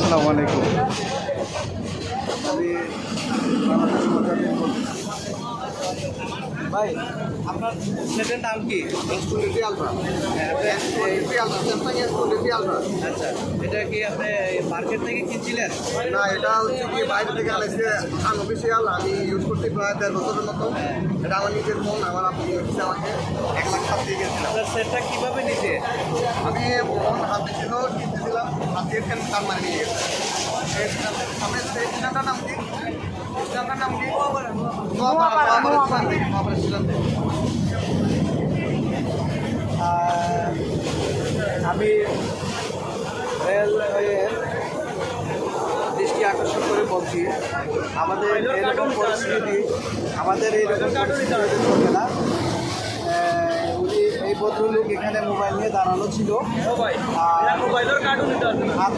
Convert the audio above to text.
আসসালামু আলাইকুম। ভাই, আপনার সেটের নাম কি? আচ্ছা, এটা কি আপনি মার্কেট থেকে কিনছিলেন? না, এটা হচ্ছে কি বাইরে থেকে আনেছে, আনঅফিসিয়াল। আমি ইউজ করতে প্রায় 1.5 বছরের মতো। এটা আমার নিজের ফোন, আমার আপনি হচ্ছে আমাকে 1 লাখ টাকা দিয়ে গেছিলাম। আপনার সেটটা কীভাবে নিতে? আমি ফোন হাতে ছিল, কিনতেছিলাম, হাতে কার মারি নিয়ে গেছে। আমার সেই স্ট্যান্ডার নাম কি? স্ট্যান্ডার নাম কি? আমি রেলওয়ের দৃষ্টি আকর্ষণ করে বলছি, আমাদের এইরকম পরিস্থিতি চলবে না। উনি এই ভদ্রলোক এখানে মোবাইল নিয়ে দাঁড়ানো ছিল, আর